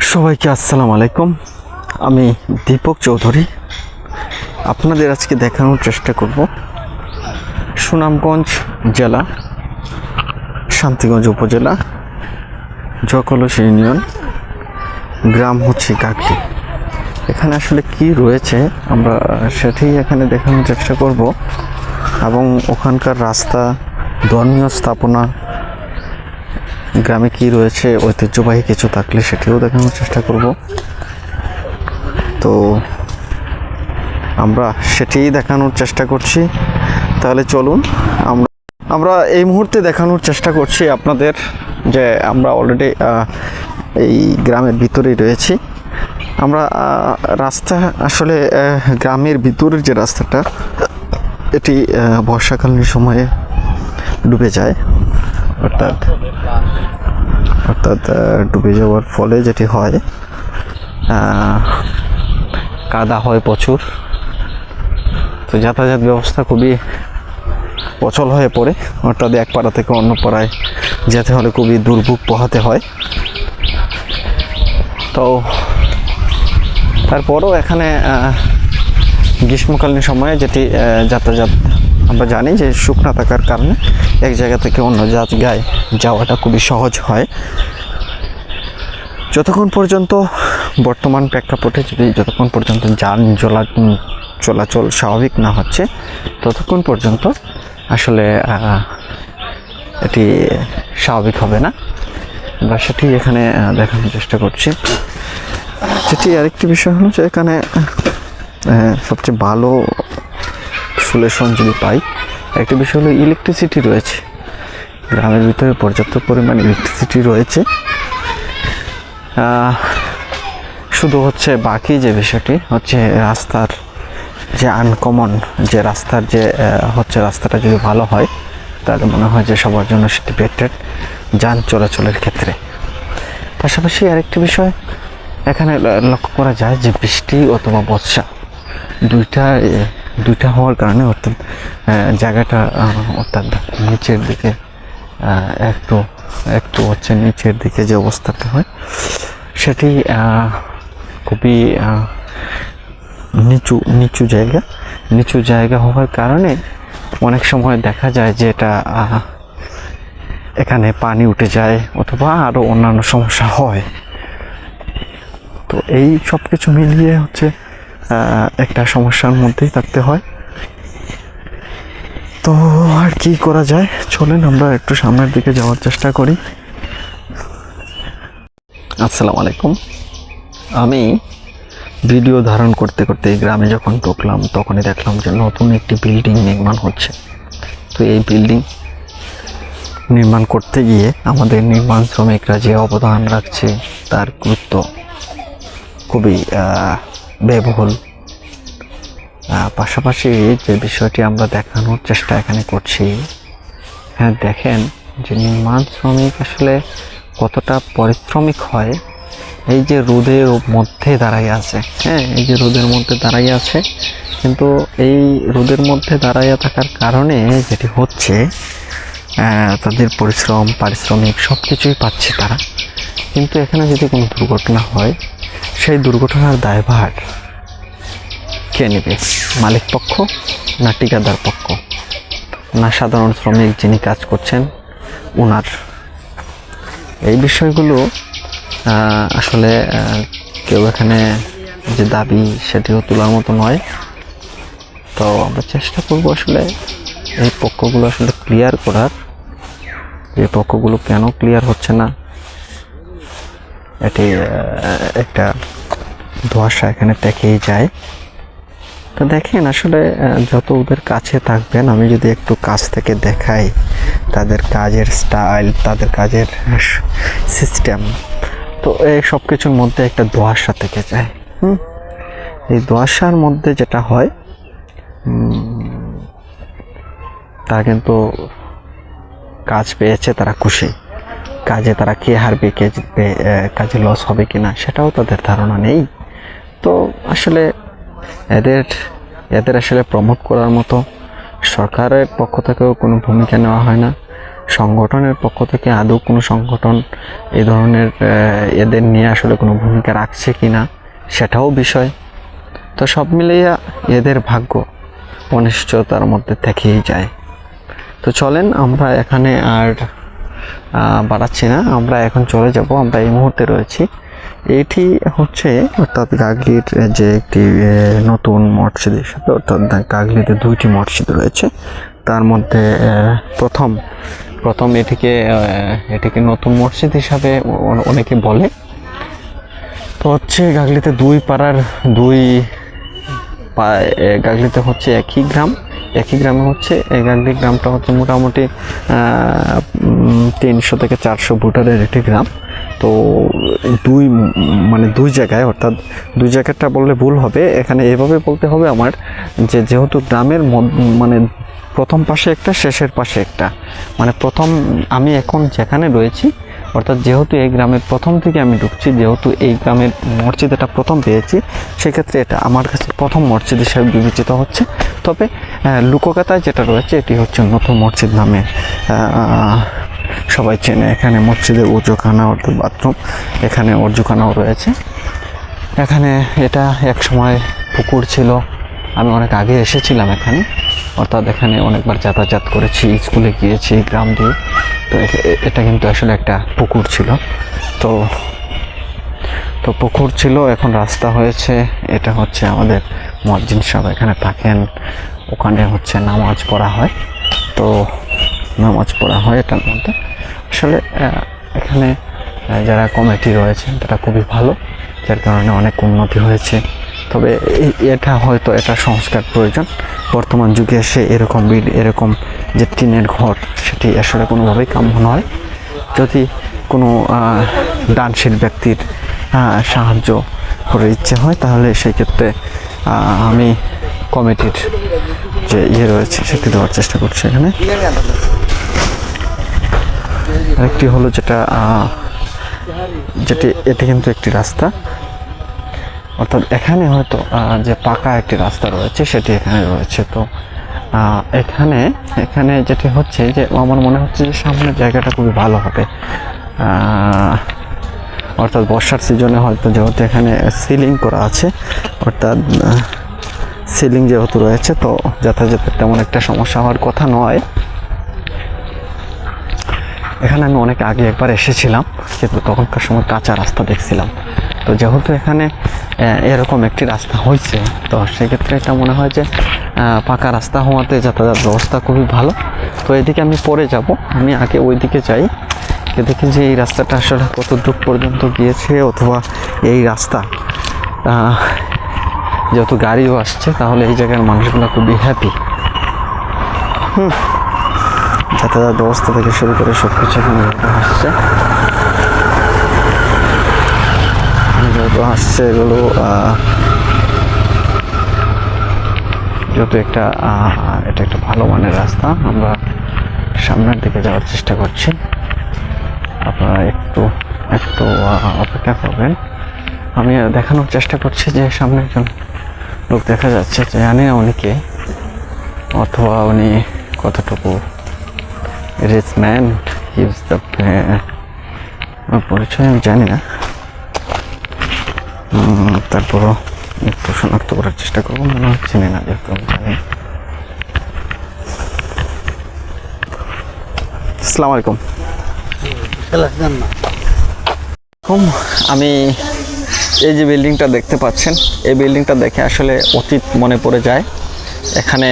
সবাইকে আসসালামু আলাইকুম। আমি দীপক চৌধুরী আপনাদের আজকে দেখানোর চেষ্টা করব সুনামগঞ্জ জেলা, শান্তিগঞ্জ উপজেলা, জকলস ইউনিয়ন, গ্রাম হচ্ছে কাকলি। এখানে আসলে কি রয়েছে আমরা সেটাই এখানে দেখানোর চেষ্টা করব, এবং ওখানকার রাস্তা, ধর্মীয় স্থাপনা, গ্রামে কি রয়েছে ঐতিহ্যবাহী কিছু থাকলে সেটিও দেখানোর চেষ্টা করব। তো আমরা সেটিই দেখানোর চেষ্টা করছি। তাহলে চলুন আমরা এই মুহূর্তে দেখানোর চেষ্টা করছি আপনাদের যে আমরা অলরেডি এই গ্রামের ভিতরেই রয়েছি। আমরা রাস্তা আসলে গ্রামের ভিতরের যে রাস্তাটা, এটি বর্ষাকালীন সময়ে ডুবে যায়, অর্থাৎ ডুবে যাওয়ার ফলে যেটি হয় কাদা হয় প্রচুর। তো যাতায়াত ব্যবস্থা খুবই অচল হয়ে পড়ে, অর্থাৎ এক পাড়া থেকে অন্য পাড়ায় যেতে হলে খুবই দুর্ভোগ পোহাতে হয়। তো তারপরও এখানে গ্রীষ্মকালীন সময়ে যেটি যাতায়াত আমরা জানি যে শুকনা থাকার কারণে এক জায়গা থেকে অন্য জায়গায় যাওয়াটা খুবই সহজ হয়। যতক্ষণ পর্যন্ত বর্তমান প্রেক্ষাপটে যতক্ষণ পর্যন্ত যান চলাচল স্বাভাবিক না হচ্ছে ততক্ষণ পর্যন্ত আসলে এটি স্বাভাবিক হবে না। আমরা সেটি এখানে দেখানোর চেষ্টা করছি। যেটি আরেকটি বিষয় হলো যে এখানে সবচেয়ে ভালো সলিউশন যদি পাই, একটি বিষয় হলো ইলেকট্রিসিটি রয়েছে গ্রামের ভিতরে, পর্যাপ্ত পরিমাণ ইলেকট্রিসিটি রয়েছে। শুধু হচ্ছে বাকি যে বিষয়টি হচ্ছে রাস্তার যে আনকমন যে রাস্তার যে হচ্ছে রাস্তাটা যদি ভালো হয় তাহলে মনে হয় যে সবার জন্য সেটি বেটার যান চলাচলের ক্ষেত্রে। পাশাপাশি আরেকটি বিষয় এখানে লক্ষ্য করা যায় যে বৃষ্টি অথবা বর্ষা দুইটা হওয়ার কারণে অর্থাৎ জায়গাটা অর্থাৎ নিচের দিকে একটু হচ্ছে নিচের দিকে যে অবস্থাটা হয় সেটি খুবই নিচু জায়গা হওয়ার কারণে অনেক সময় দেখা যায় যে এটা এখানে পানি উঠে যায় অথবা আরও অন্যান্য সমস্যা হয়। তো এই সব কিছু মিলিয়ে হচ্ছে একটা সমস্যার মধ্যেই থাকতে হয়। তো আর কি করা যায়, চলেন আমরা একটু সামনের দিকে যাওয়ার চেষ্টা করি। আসসালামু আলাইকুম। আমি ভিডিও ধারণ করতে করতে এই গ্রামে যখন ঢুকলাম তখনই দেখলাম যে নতুন একটি বিল্ডিং নির্মাণ হচ্ছে। তো এই বিল্ডিং নির্মাণ করতে গিয়ে আমাদের নির্মাণ শ্রমিকরা যে অবদান রাখছে তার গুরুত্ব খুবই ব্যয়বহুল। পাশাপাশি যে বিষয়টি আমরা দেখানোর চেষ্টা এখানে করছি, হ্যাঁ দেখেন যে নির্মাণ শ্রমিক আসলে কতটা পরিশ্রমিক হয়। এই যে রোদের মধ্যে দাঁড়াই আছে, এই যে রোদের মধ্যে দাঁড়াই আছে, কিন্তু এই রোদের মধ্যে দাঁড়াইয়া থাকার কারণে যেটি হচ্ছে তাদের পারিশ্রমিক সব কিছুই পাচ্ছে তারা। কিন্তু এখানে যদি কোনো দুর্ঘটনা হয় সেই দুর্ঘটনার দায়ভার কে নেবে? মালিক পক্ষ না ঠিকাদার পক্ষ না সাধারণ শ্রমিক যিনি কাজ করছেন ওনার? এই বিষয়গুলো আসলে কেউ এখানে যে দাবি সেটিও তোলার মতো নয়। তো আমরা চেষ্টা করব আসলে এই পক্ষগুলো আসলে ক্লিয়ার করার। এই পক্ষগুলো কেন ক্লিয়ার হচ্ছে না, এটি একটা ধোঁয়াশা এখানে থেকেই যায়। তো দেখেন আসলে যত ওদের কাছে থাকবেন, আমি যদি একটু কাছ থেকে দেখাই তাদের কাজের স্টাইল, তাদের কাজের সিস্টেম, তো এই সব কিছুর মধ্যে একটা ধোঁয়াশা থেকে যায়। এই ধোঁয়াশার মধ্যে যেটা হয় তারা কিন্তু কাজ পেয়েছে, তারা খুশি। কাজে তারা কে হারবে কে জিতবে, কাজে লস হবে কিনা সেটাও তাদের ধারণা নেই। তো আসলে এদের আসলে প্রমোট করার মতো সরকারের পক্ষ থেকেও কোনো ভূমিকা নেওয়া হয় না, সংগঠনের পক্ষ থেকে আদৌ কোনো সংগঠন এই ধরনের এদের নিয়ে আসলে কোনো ভূমিকা রাখছে কি না সেটাও বিষয়। তো সব মিলিয়ে এদের ভাগ্য অনিশ্চয়তার মধ্যে থেকেই যায়। তো চলেন আমরা এখানে আর বাড়াচ্ছি না, আমরা এখন চলে যাব। আমরা এই মুহূর্তে রয়েছি এটি হচ্ছে অর্থাৎ গাগলির যে একটি নতুন মসজিদের সাথে, অর্থাৎ গাগলিতে 2টি মসজিদ রয়েছে, তার মধ্যে প্রথম এটিকে নতুন মসজিদ হিসাবে অনেকে বলে। তো হচ্ছে গাগলিতে গাগলিতে হচ্ছে একই গ্রামে হচ্ছে এই গাগলি গ্রামটা হচ্ছে মোটামুটি 300 থেকে 400 ভোটারের একটি গ্রাম। তো দুই জায়গায়, অর্থাৎ দুই জায়গাটা বললে ভুল হবে, এখানে এভাবে বলতে হবে আমার যে যেহেতু গ্রামের মানে প্রথম পাশে একটা, শেষের পাশে একটা, মানে প্রথম আমি এখন যেখানে রয়েছি, অর্থাৎ যেহেতু এই গ্রামের প্রথম থেকে আমি ঢুকছি, যেহেতু এই গ্রামের মসজিদ এটা প্রথম পেয়েছি, সেক্ষেত্রে এটা আমার কাছে প্রথম মসজিদ হিসাবে বিবেচিত হচ্ছে। তবে লোকগাথায় যেটা রয়েছে এটি হচ্ছে নতুন মসজিদ নামে সবাই চেনে। এখানে মসজিদে অজুখানা অর্থাৎ বাথরুম, এখানে অজুখানাও রয়েছে। এখানে এটা এক সময় পুকুর ছিল, আমি অনেক আগে এসেছিলাম এখানে, অর্থাৎ এখানে অনেকবার যাতায়াত করেছি, স্কুলে গিয়েছি গ্রাম দিয়ে। তো এটা কিন্তু আসলে একটা পুকুর ছিল। তো পুকুর ছিল, এখন রাস্তা হয়েছে। এটা হচ্ছে আমাদের মুয়াজ্জিন সাহেব এখানে থাকেন, ওখানে হচ্ছে নামাজ পড়া হয়। তো নামাজ পড়া হয় এটার মধ্যে। আসলে এখানে যারা কমিটি রয়েছেন তারা খুবই ভালো, যার কারণে অনেক উন্নতি হয়েছে। তবে এটা সংস্কার প্রয়োজন। বর্তমান যুগে এসে এরকম যে টিনের ঘর, সেটি আসলে কোনোভাবেই কাম্য নয়। যদি কোনো দানশীল ব্যক্তির সাহায্য করার ইচ্ছে হয়, তাহলে সেই ক্ষেত্রে আমি কমিটির যে রয়েছে সেটি দেওয়ার চেষ্টা করছি। এখানে আরেকটি হলো এটি কিন্তু একটি রাস্তা, অর্থাৎ এখানে হয়তো যে পাকা একটি রাস্তা রয়েছে সেটি এখানে রয়েছে। তো এখানে যেটি হচ্ছে যে আমার মনে হচ্ছে যে সামনের জায়গাটা খুবই ভালো হবে, অর্থাৎ বর্ষার সিজনে হয়তো, যেহেতু এখানে সিলিং করা আছে, অর্থাৎ সিলিং যেহেতু রয়েছে, তো যাতায়াতের তেমন একটা সমস্যা হওয়ার কথা নয়। এখানে আমি অনেক আগে একবার এসেছিলাম, কিন্তু তখনকার সময় কাঁচা রাস্তা দেখছিলাম। তো যেহেতু এখানে এরকম একটি রাস্তা হয়েছে, তো সেক্ষেত্রে এটা মনে হয় যে পাকা রাস্তা হওয়াতে যাতায়াত ব্যবস্থা খুবই ভালো। তো এদিকে আমি পরে যাব, আমি আগে ওই দিকে যাই, দেখি যে এই রাস্তাটা আসলে কত দূর পর্যন্ত গিয়েছে, অথবা এই রাস্তা যেহেতু গাড়িও আসছে, তাহলে এই জায়গার মানুষগুলো খুবই হ্যাপি। যাতায়াত ব্যবস্থা থেকে শুরু করে সব কিছু এখানে আসছে, যেহেতু আসছে এগুলো যেহেতু এটা একটা ভালো মানের রাস্তা। আমরা সামনের দিকে যাওয়ার চেষ্টা করছি, আপনারা একটু অপেক্ষা করবেন। আমি দেখানোর চেষ্টা করছি যে সামনে একজন লোক দেখা যাচ্ছে, জানি না উনি কে, অথবা উনি কতটুকু রিচ ম্যান, পরিচয় আমি জানি না, তারপরও একটু শনাক্ত করার চেষ্টা করবো। মনে হচ্ছে না, যেহেতু আমি জানি। আসসালামু আলাইকুম। আমি এই যে বিল্ডিংটা দেখতে পাচ্ছেন, এই বিল্ডিংটা দেখে আসলে অতীত মনে পড়ে যায়। এখানে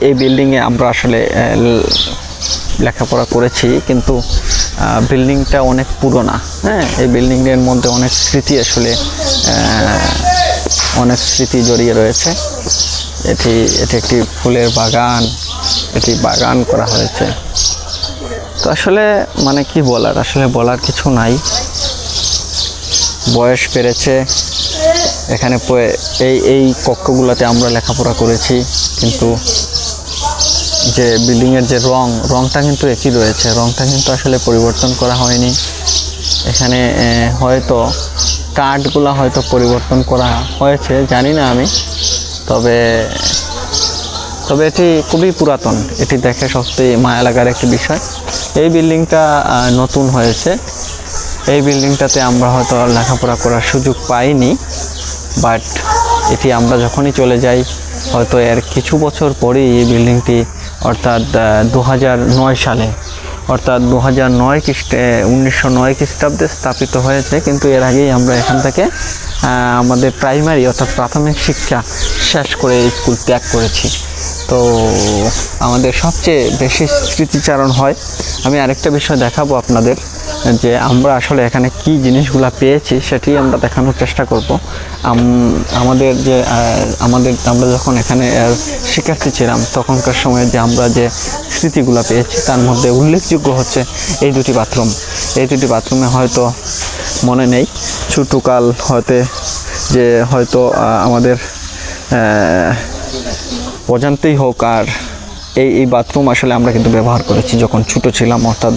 এই বিল্ডিংয়ে আমরা আসলে লেখাপড়া করেছি, কিন্তু বিল্ডিংটা অনেক পুরোনো। হ্যাঁ, এই বিল্ডিংয়ের মধ্যে অনেক স্মৃতি জড়িয়ে রয়েছে। এটি একটি ফুলের বাগান, এটি বাগান করা হয়েছে। তো আসলে মানে কি বলার, আসলে বলার কিছু নাই। বয়স বেড়েছে, এখানে এই কক্ষগুলোতে আমরা লেখাপড়া করেছি, কিন্তু যে বিল্ডিংয়ের যে রংটা কিন্তু একই রয়েছে, রংটা কিন্তু আসলে পরিবর্তন করা হয়নি। এখানে হয়তো কাঠগুলো হয়তো পরিবর্তন করা হয়েছে, জানি না আমি। তবে তবে এটি খুবই পুরাতন, এটি দেখে সত্যিই মায়া লাগার একটি বিষয়। এই বিল্ডিংটা নতুন হয়েছে, এই বিল্ডিংটাতে আমরা হয়তো লেখাপড়া করার সুযোগ পাইনি, বাট এটি আমরা যখনই চলে যাই হয়তো এর কিছু বছর পরেই এই বিল্ডিংটি অর্থাৎ 2009 সালে অর্থাৎ 1909 খ্রিস্টাব্দে স্থাপিত হয়েছে, কিন্তু এর আগেই আমরা এখান থেকে আমাদের প্রাইমারি অর্থাৎ প্রাথমিক শিক্ষা শেষ করে স্কুল ত্যাগ করেছি। তো আমাদের সবচেয়ে বেশি স্মৃতিচারণ হয়। আমি আরেকটা বিষয় দেখাবো আপনাদের, যে আমরা আসলে এখানে কি জিনিসগুলো পেয়েছি সেটি আমরা দেখানোর চেষ্টা করব। আমরা যখন এখানে শিক্ষার্থী ছিলাম তখনকার সময়ে যে আমরা যে স্মৃতিগুলো পেয়েছি তার মধ্যে উল্লেখযোগ্য হচ্ছে এই দুটি বাথরুম। এই দুটি বাথরুমে হয়তো মনে নেই ছোটোকাল হয়তো আমাদের অজান্তেই হোক, আর এই বাথরুম আসলে আমরা কিন্তু ব্যবহার করেছি যখন ছোটো ছিলাম, অর্থাৎ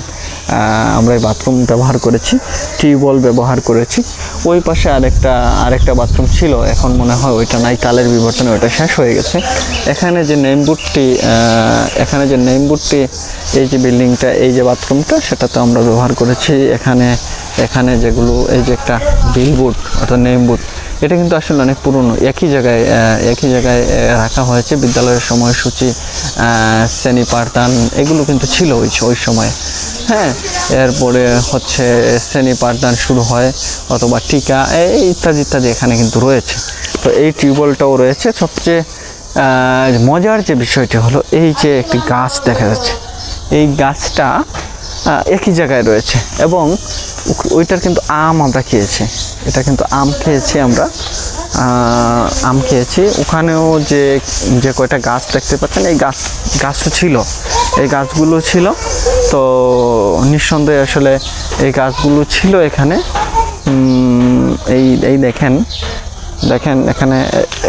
আমরা এই বাথরুম ব্যবহার করেছি, টিউবওয়েল ব্যবহার করেছি। ওই পাশে আরেকটা বাথরুম ছিল, এখন মনে হয় ওইটা নাই, কালের বিবর্তনে ওইটা শেষ হয়ে গেছে। এখানে যে নেমবোর্ডটি এই যে বিল্ডিংটা, এই যে বাথরুমটা, সেটা তো আমরা ব্যবহার করেছি। এখানে যেগুলো, এই যে একটা বিলবোর্ড অর্থাৎ নেমবোর্ড, এটা কিন্তু আসলে অনেক পুরনো, একই জায়গায় রাখা হয়েছে। বিদ্যালয়ের সময়সূচি, শ্রেণী পাঠদান এগুলো কিন্তু ছিল ওই সময়। হ্যাঁ, এরপরে হচ্ছে শ্রেণী পাঠদান শুরু হয় অথবা টিকা ইত্যাদি এখানে কিন্তু রয়েছে। তো এই টিউবওয়েলটাও রয়েছে। সবচেয়ে মজার যে বিষয়টি হলো, এই যে একটি গাছ দেখা যাচ্ছে, এই গাছটা একই জায়গায় রয়েছে এবং ওইটার কিন্তু আমরা খেয়েছি। এটা কিন্তু আমরা আম খেয়েছি। ওখানেও যে কয়টা গাছ দেখতে পাচ্ছেন, এই গাছও ছিল, এই গাছগুলো ছিল। তো নিঃসন্দেহে আসলে এই গাছগুলো ছিল এখানে। এই দেখেন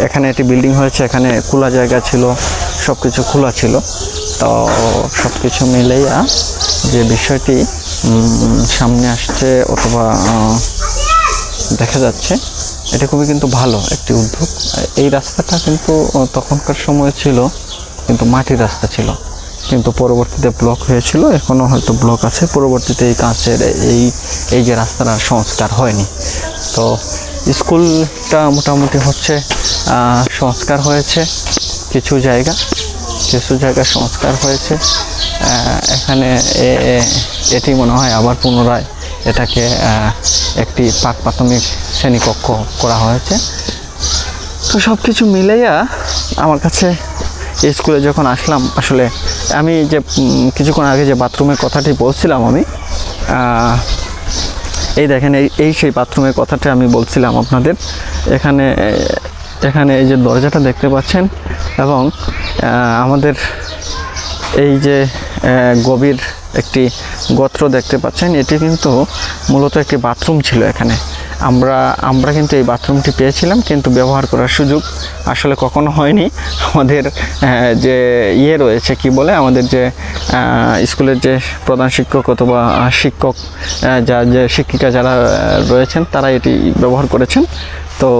এখানে একটি বিল্ডিং হয়েছে, এখানে খোলা জায়গা ছিল, সব কিছু খোলা ছিল। তো সব কিছু মিলেইয়া যে বিষয়টি সামনে আসছে অথবা দেখা যাচ্ছে, এটা খুবই কিন্তু ভালো একটি উদ্যোগ। এই রাস্তাটা কিন্তু তখনকার সময় ছিল কিন্তু মাটির রাস্তা ছিল, কিন্তু পরবর্তীতে ব্লক হয়েছিল, এখনও হয়তো ব্লক আছে। পরবর্তীতে এই কাঁচের এই যে রাস্তাটা সংস্কার হয়নি। তো স্কুলটা মোটামুটি হচ্ছে সংস্কার হয়েছে, কিছু জায়গা সংস্কার হয়েছে। এখানে এটি মনে হয় আবার পুনরায় এটাকে একটি প্রাথমিক শ্রেণীকক্ষ করা হয়েছে। তো সব কিছু মিলাইয়া আমার কাছে এই স্কুলে যখন আসলাম, আসলে আমি যে কিছুক্ষণ আগে যে বাথরুমের কথাটি বলছিলাম, আমি এই দেখেন এই সেই বাথরুমের কথাটা আমি বলছিলাম আপনাদের। এখানে এই যে দরজাটা দেখতে পাচ্ছেন এবং আমাদের এই যে গভীর একটি গর্ত দেখতে পাচ্ছেন, এটি কিন্তু মূলত একটি বাথরুম ছিল এখানে। আমরা কিন্তু এই বাথরুমটি পেয়েছিলাম, কিন্তু ব্যবহার করার সুযোগ আসলে কখনো হয়নি। আমাদের যে রয়েছে কি বলে, আমাদের যে স্কুলের যে প্রধান শিক্ষক অথবা শিক্ষক যে শিক্ষিকা যারা রয়েছেন তারা এটি ব্যবহার করেছেন। তো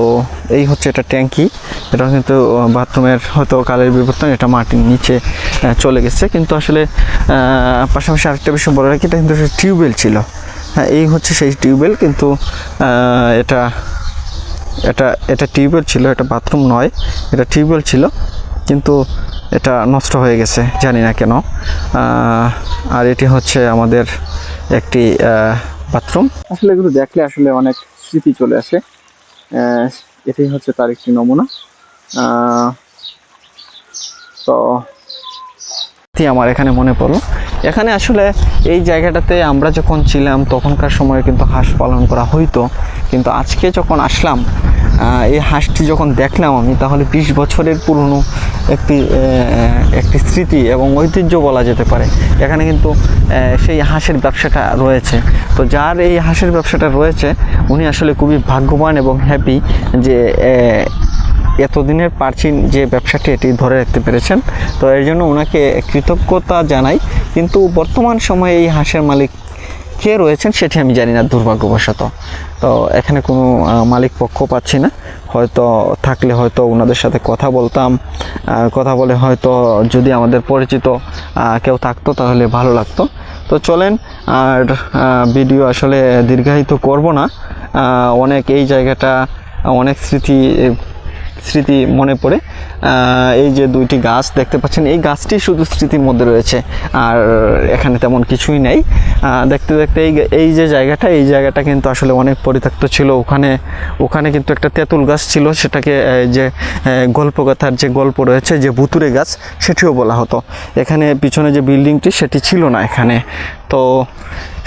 এই হচ্ছে এটা ট্যাঙ্কি, এটা কিন্তু বাথরুমের হয়তো কালের বিবর্তন, এটা মাটির নিচে চলে গেছে। কিন্তু আসলে পাশাপাশি আরেকটা বিষয় বলে রাখি, এটা কিন্তু টিউবওয়েল ছিল। হ্যাঁ, এই হচ্ছে সেই টিউবওয়েল, কিন্তু এটা টিউবওয়েল ছিল, এটা বাথরুম নয়, এটা টিউবওয়েল ছিল, কিন্তু এটা নষ্ট হয়ে গেছে, জানি না কেন। আর এটি হচ্ছে আমাদের একটি বাথরুম। আসলে এগুলো দেখলে আসলে অনেক স্মৃতি চলে আসে। এটি হচ্ছে তার একটি নমুনা। তো আমার এখানে মনে পড়লো, এখানে আসলে এই জায়গাটাতে আমরা যখন ছিলাম তখনকার সময়ে কিন্তু হাঁস পালন করা হইতো, কিন্তু আজকে যখন আসলাম এই হাঁসটি যখন দেখলাম আমি, তাহলে 20 বছরের পুরনো একটি স্মৃতি এবং ঐতিহ্য বলা যেতে পারে। এখানে কিন্তু সেই হাঁসের ব্যবসাটা রয়েছে। তো যার এই হাঁসের ব্যবসাটা রয়েছে উনি আসলে খুবই ভাগ্যবান এবং হ্যাপি যে এতদিনের প্রাচীন যে ব্যবসাটি এটি ধরে রাখতে পেরেছেন। তো এর জন্য ওনাকে কৃতজ্ঞতা জানাই। কিন্তু বর্তমান সময়ে এই হাঁসের মালিক কে রয়েছেন সেটি আমি জানি না দুর্ভাগ্যবশত। তো এখানে কোনো মালিক পক্ষ পাচ্ছি না, হয়তো থাকলে হয়তো ওনাদের সাথে কথা বলতাম, কথা বলে হয়তো যদি আমাদের পরিচিত কেউ থাকতো তাহলে ভালো লাগতো। তো চলেন, আর ভিডিও আসলে দীর্ঘায়িত করব না। অনেক এই জায়গাটা অনেক স্মৃতি মনে পড়ে। এই যে দুইটি গাছ দেখতে পাচ্ছেন, এই গাছটি শুধু স্মৃতির মধ্যে রয়েছে, আর এখানে তেমন কিছুই নেই। দেখতে দেখতে এই যে জায়গাটা, এই জায়গাটা কিন্তু আসলে অনেক পরিত্যক্ত ছিল। ওখানে কিন্তু একটা তেঁতুল গাছ ছিল, সেটাকে যে গল্পকথার যে গল্প রয়েছে যে ভুতুরে গাছ, সেটিও বলা হতো। এখানে পিছনে যে বিল্ডিংটি সেটি ছিল না এখানে। তো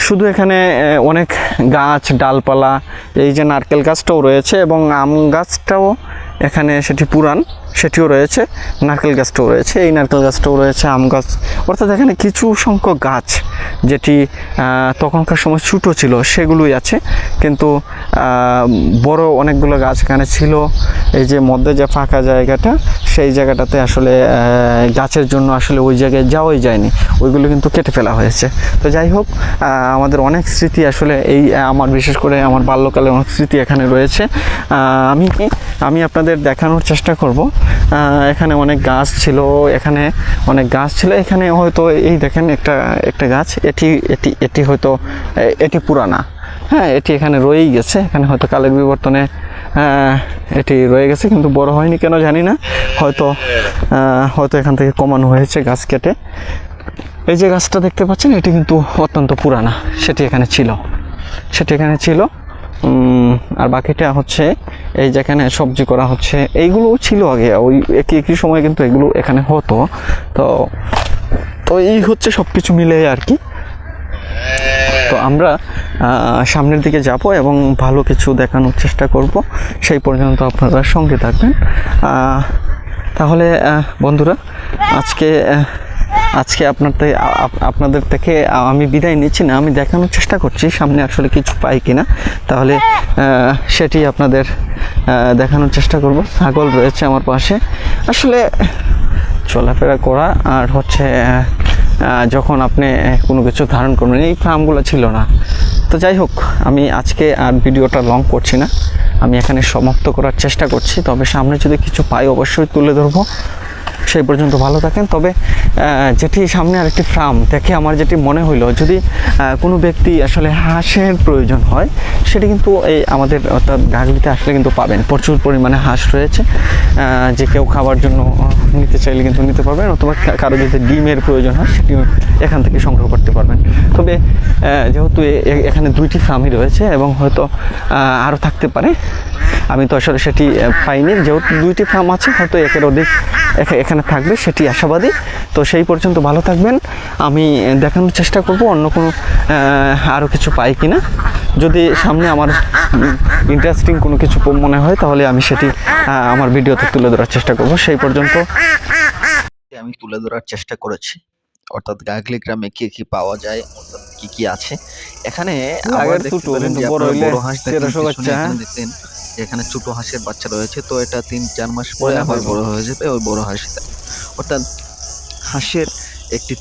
শুধু এখানে অনেক গাছ ডালপালা, এই যে নারকেল গাছটাও রয়েছে এবং আম গাছটাও এখানে সেটি পুরান, সেটিও রয়েছে, নারকেল গাছটাও রয়েছে, এই নারকেল গাছটাও রয়েছে, আম গাছ, অর্থাৎ এখানে কিছু সংখ্যক গাছ যেটি তখনকার সময় ছোটো ছিল সেগুলোই আছে, কিন্তু বড় অনেকগুলো গাছ এখানে ছিল। এই যে মধ্যে যে ফাঁকা জায়গাটা, সেই জায়গাটাতে আসলে গাছের জন্য আসলে ওই জায়গায় যাওয়াই যায়নি, ওইগুলো কিন্তু কেটে ফেলা হয়েছে। তো যাই হোক, আমাদের অনেক স্মৃতি আসলে এই আমার বিশেষ করে আমার বাল্যকালে অনেক স্মৃতি এখানে রয়েছে। আমি আপনাদের দেখানোর চেষ্টা করব। এখানে অনেক গাছ ছিল, এখানে হয়তো এই দেখেন একটা গাছ, এটি হয়তো এটি পুরানা, হ্যাঁ, এটি এখানে রয়েই গেছে, এখানে হয়তো কালের বিবর্তনে এটি রয়ে গেছে, কিন্তু বড় হয়নি কেন জানি না, হয়তো এখান থেকে কমানো হয়েছে গাছ কেটে। এই যে গাছটা দেখতে পাচ্ছেন, এটি কিন্তু অত্যন্ত পুরানা, সেটি এখানে ছিল। আর বাকিটা হচ্ছে এই যেখানে সবজি করা হচ্ছে, এইগুলো ছিল আগে, ওই একই সময় কিন্তু এগুলো এখানে হতো। তো এই হচ্ছে সব কিছু মিলে আর কি। তো আমরা সামনের দিকে যাব এবং ভালো কিছু দেখানোর চেষ্টা করব, সেই পর্যন্ত আপনারা সঙ্গে থাকবেন। তাহলে বন্ধুরা, আজকে আপনাদের থেকে আমি বিদায় নিচ্ছি না, আমি দেখানোর চেষ্টা করছি সামনে আসলে কিছু পাই কিনা, তাহলে সেটি আপনাদের দেখানোর চেষ্টা করব। ছাগল রয়েছে আমার পাশে, আসলে চলাফেরা করা আর হচ্ছে যখন আপনি কোনো কিছু ধারণ করবেন, এই ফার্মগুলো ছিল না। তো যাই হোক, আমি আজকে আর ভিডিওটা লং করছি না, আমি এখানে সমাপ্ত করার চেষ্টা করছি। তবে সামনে যদি কিছু পাই অবশ্যই তুলে ধরবো। সেই পর্যন্ত ভালো থাকেন। তবে যেটি সামনে আরেকটি ফার্ম দেখে আমার যেটি মনে হইলো, যদি কোনো ব্যক্তি আসলে হাঁসের প্রয়োজন হয়, সেটি কিন্তু এই আমাদের অর্থাৎ গাগলিতে আসলে কিন্তু পাবেন, প্রচুর পরিমাণে হাঁস রয়েছে, যে কেউ খাবার জন্য নিতে চাইলে কিন্তু নিতে পারবেন, অথবা কারো যদি ডিমের প্রয়োজন হয় সেটি এখান থেকে সংগ্রহ করতে পারবেন। তবে যেহেতু এখানে দুইটি ফার্মই রয়েছে এবং হয়তো আরও থাকতে পারে, আমি তো আসলে সেটি পাইনি, যেহেতু দুইটি ফার্ম আছে, হয়তো একের অধিক এখানে থাকবে সেটি আশাবাদী। তো সেই পর্যন্ত ভালো থাকবেন, আমি দেখানোর চেষ্টা করব অন্য কোনো আরও কিছু পাই কিনা। যদি সামনে আমার ইন্টারেস্টিং কোনো কিছু মনে হয় তাহলে আমি সেটি আমার ভিডিওতে তুলে ধরার চেষ্টা করব। সেই পর্যন্ত আমি তুলে ধরার চেষ্টা করেছি, অর্থাৎ গাগলি গ্রামে কি কি পাওয়া যায়, অর্থাৎ কি কি আছে এখানে। বড় হাঁস দেখতেন, এখানে ছোট হাঁসের বাচ্চা রয়েছে, তো এটা 3-4 মাস পরে আবার বড় হয়ে যাবে ওই বড় হাঁসটা। অর্থাৎ হাঁসের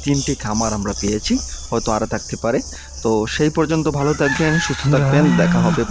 3টি খামার আমরা পেয়েছি, হয়তো আরো থাকতে পারে। তো সেই পর্যন্ত ভালো থাকবেন, সুস্থ থাকবেন, দেখা হবে।